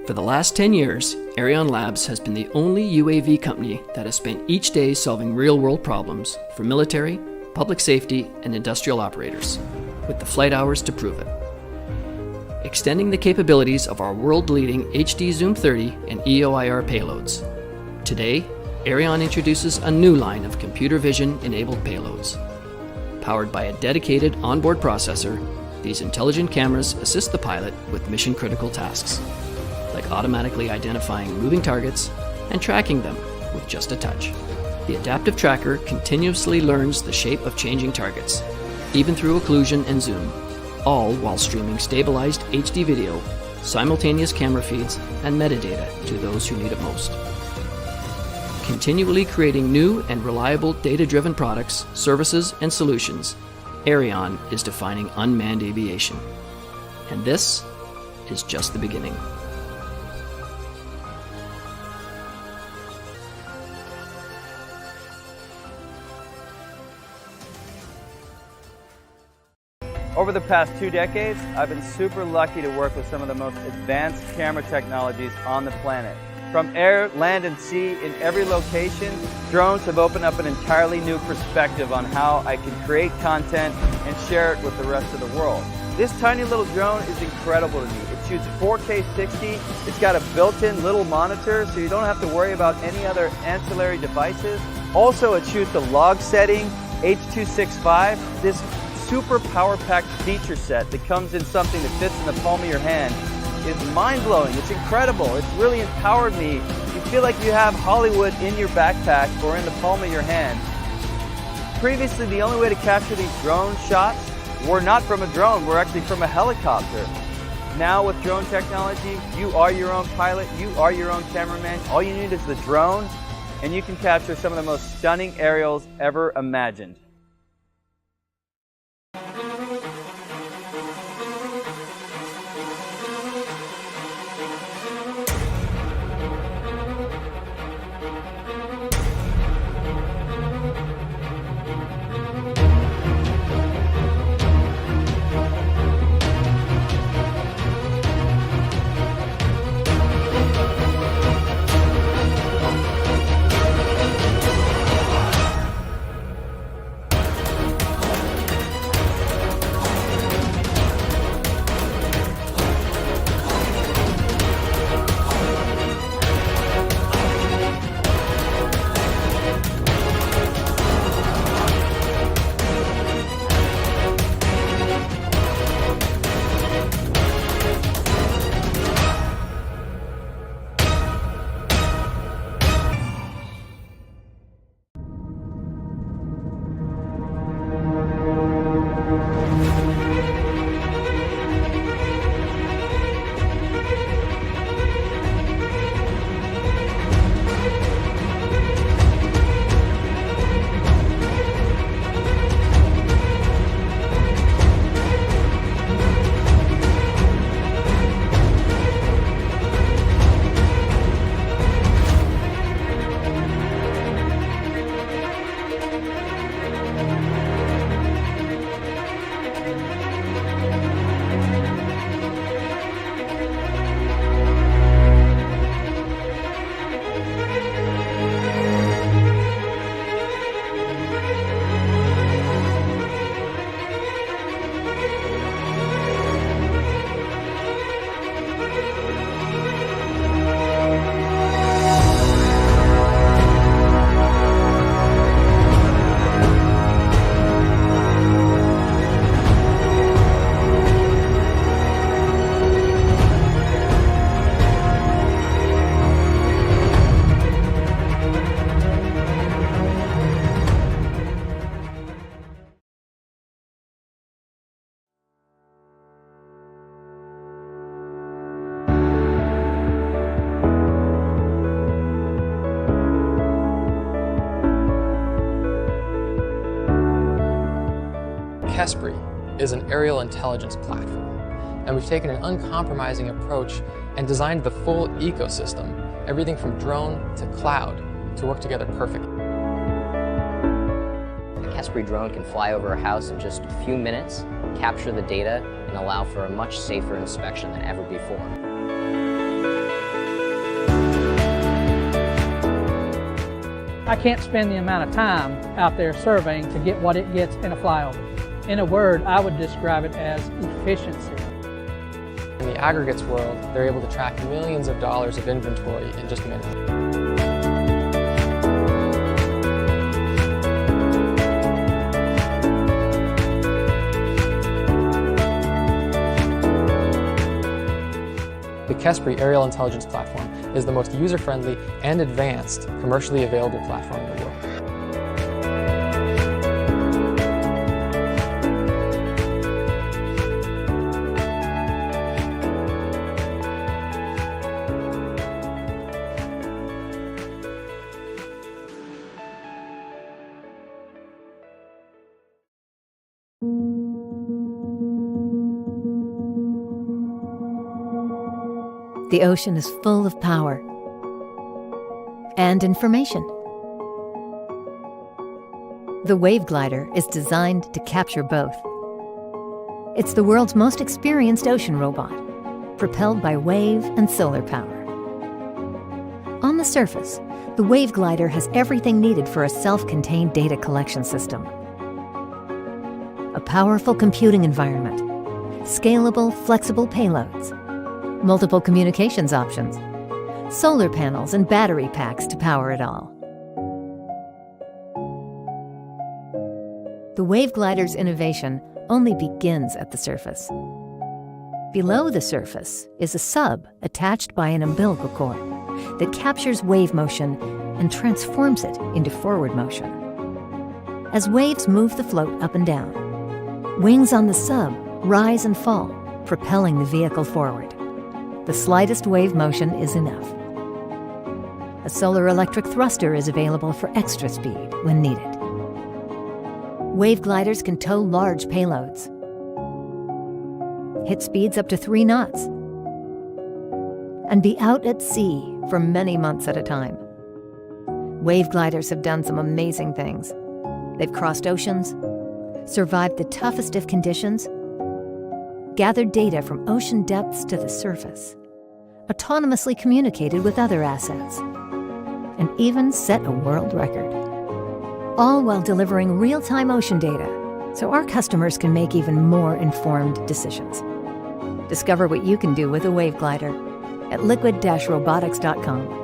For the last 10 years, Aireon Labs has been the only UAV company that has spent each day solving real-world problems for military, public safety, and industrial operators, with the flight hours to prove it. Extending the capabilities of our world-leading HD Zoom 30 and EOIR payloads. Today, Aireon introduces a new line of computer vision-enabled payloads. Powered by a dedicated onboard processor, these intelligent cameras assist the pilot with mission-critical tasks, like automatically identifying moving targets and tracking them with just a touch. The adaptive tracker continuously learns the shape of changing targets, even through occlusion and zoom, all while streaming stabilized HD video, simultaneous camera feeds, and metadata to those who need it most. Continually creating new and reliable data-driven products, services, and solutions, Aireon is defining unmanned aviation. And this is just the beginning. Over the past 2 decades, I've been super lucky to work with some of the most advanced camera technologies on the planet. From air, land, and sea, in every location, drones have opened up an entirely new perspective on how I can create content and share it with the rest of the world. This tiny little drone is incredible to me. It shoots 4K 60, it's got a built-in little monitor, so you don't have to worry about any other ancillary devices. Also, it shoots a log setting, H.265. This super power-packed feature set that comes in something that fits in the palm of your hand is mind-blowing. It's incredible. It's really empowered me. You feel like you have Hollywood in your backpack or in the palm of your hand. Previously, the only way to capture these drone shots were not from a drone, we're actually from a helicopter. Now with drone technology, you are your own pilot, you are your own cameraman. All you need is the drone, and you can capture some of the most stunning aerials ever imagined. Kespri is an aerial intelligence platform, and we've taken an uncompromising approach and designed the full ecosystem, everything from drone to cloud, to work together perfectly. The Kespri drone can fly over a house in just a few minutes, capture the data, and allow for a much safer inspection than ever before. I can't spend the amount of time out there surveying to get what it gets in a flyover. In a word, I would describe it as efficiency. In the aggregates world, they're able to track millions of dollars of inventory in just minutes. The Kespri Aerial Intelligence Platform is the most user-friendly and advanced commercially available platform in the world. The ocean is full of power and information. The Wave Glider is designed to capture both. It's the world's most experienced ocean robot, propelled by wave and solar power. On the surface, the Wave Glider has everything needed for a self-contained data collection system. A powerful computing environment, scalable, flexible payloads, multiple communications options, solar panels and battery packs to power it all. The Wave Glider's innovation only begins at the surface. Below the surface is a sub attached by an umbilical cord that captures wave motion and transforms it into forward motion. As waves move the float up and down, wings on the sub rise and fall, propelling the vehicle forward. The slightest wave motion is enough. A solar electric thruster is available for extra speed when needed. Wave gliders can tow large payloads, hit speeds up to 3 knots, and be out at sea for many months at a time. Wave gliders have done some amazing things. They've crossed oceans, survived the toughest of conditions, gathered data from ocean depths to the surface, autonomously communicated with other assets, and even set a world record. All while delivering real-time ocean data, so our customers can make even more informed decisions. Discover what you can do with a Wave Glider at liquid-robotics.com.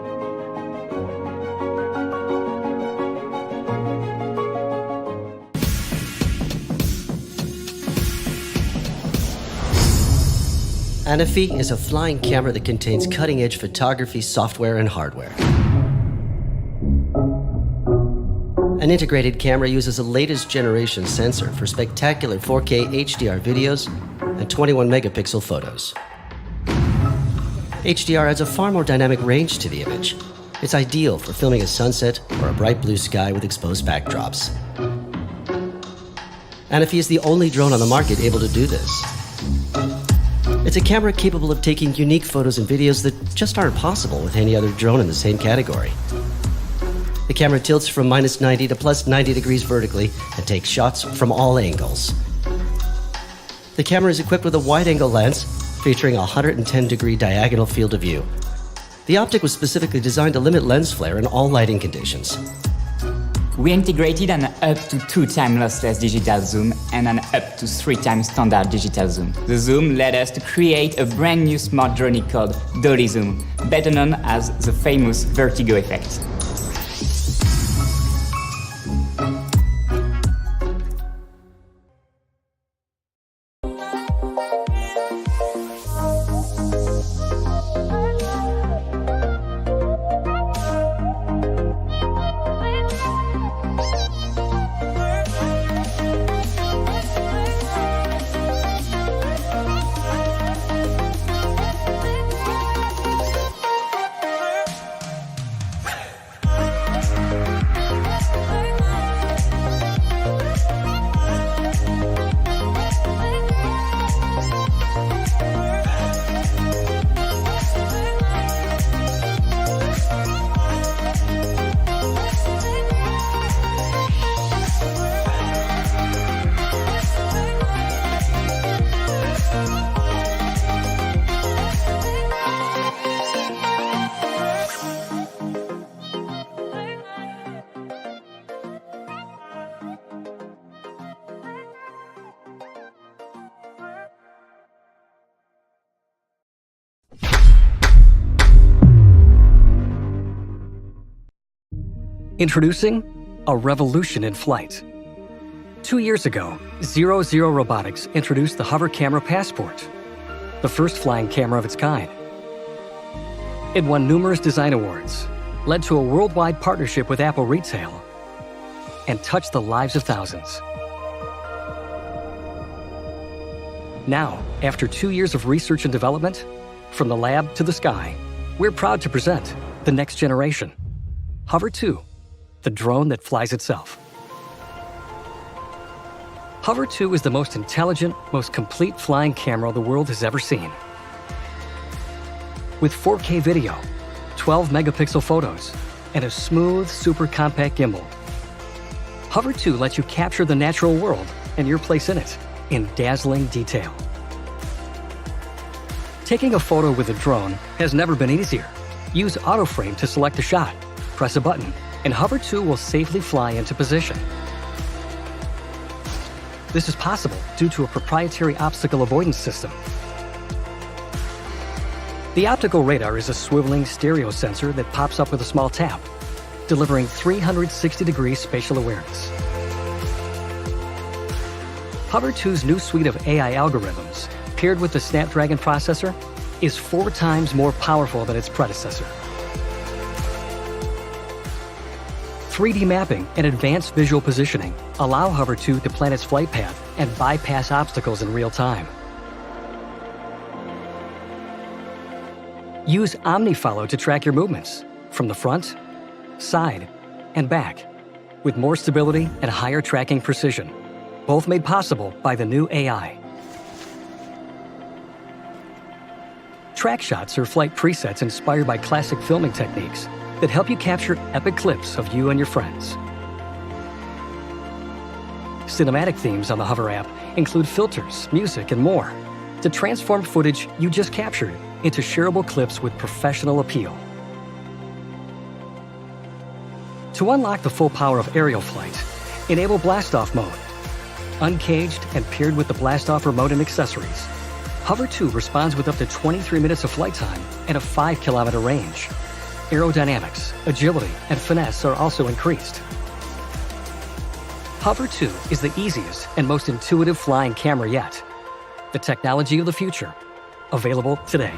Anafi is a flying camera that contains cutting-edge photography software and hardware. An integrated camera uses a latest generation sensor for spectacular 4K HDR videos and 21 megapixel photos. HDR adds a far more dynamic range to the image. It's ideal for filming a sunset or a bright blue sky with exposed backdrops. Anafi is the only drone on the market able to do this. It's a camera capable of taking unique photos and videos that just aren't possible with any other drone in the same category. The camera tilts from -90 to +90 degrees vertically and takes shots from all angles. The camera is equipped with a wide-angle lens featuring a 110-degree diagonal field of view. The optic was specifically designed to limit lens flare in all lighting conditions. We integrated an up to 2 times lossless digital zoom and an up to 3 times standard digital zoom. The zoom led us to create a brand new smart drone called Dolly Zoom, better known as the famous vertigo effect. Introducing a revolution in flight. 2 years ago, Zero Robotics introduced the Hover Camera Passport, the first flying camera of its kind. It won numerous design awards, led to a worldwide partnership with Apple Retail, and touched the lives of thousands. Now, after 2 years of research and development, from the lab to the sky, we're proud to present the next generation, Hover 2, the drone that flies itself. Hover 2 is the most intelligent, most complete flying camera the world has ever seen. With 4K video, 12 megapixel photos, and a smooth, super compact gimbal, Hover 2 lets you capture the natural world and your place in it in dazzling detail. Taking a photo with a drone has never been easier. Use AutoFrame to select a shot, press a button, and Hover 2 will safely fly into position. This is possible due to a proprietary obstacle avoidance system. The optical radar is a swiveling stereo sensor that pops up with a small tap, delivering 360-degree spatial awareness. Hover 2's new suite of AI algorithms, paired with the Snapdragon processor, is 4 times more powerful than its predecessor. 3D mapping and advanced visual positioning allow Hover 2 to plan its flight path and bypass obstacles in real time. Use OmniFollow to track your movements from the front, side, and back, with more stability and higher tracking precision, both made possible by the new AI. Track shots are flight presets inspired by classic filming techniques that help you capture epic clips of you and your friends. Cinematic themes on the Hover app include filters, music, and more to transform footage you just captured into shareable clips with professional appeal. To unlock the full power of aerial flight, enable blast-off mode. Uncaged and paired with the blast-off remote and accessories, Hover 2 responds with up to 23 minutes of flight time and a 5-kilometer range. Aerodynamics, agility, and finesse are also increased. Hover 2 is the easiest and most intuitive flying camera yet. The technology of the future, available today.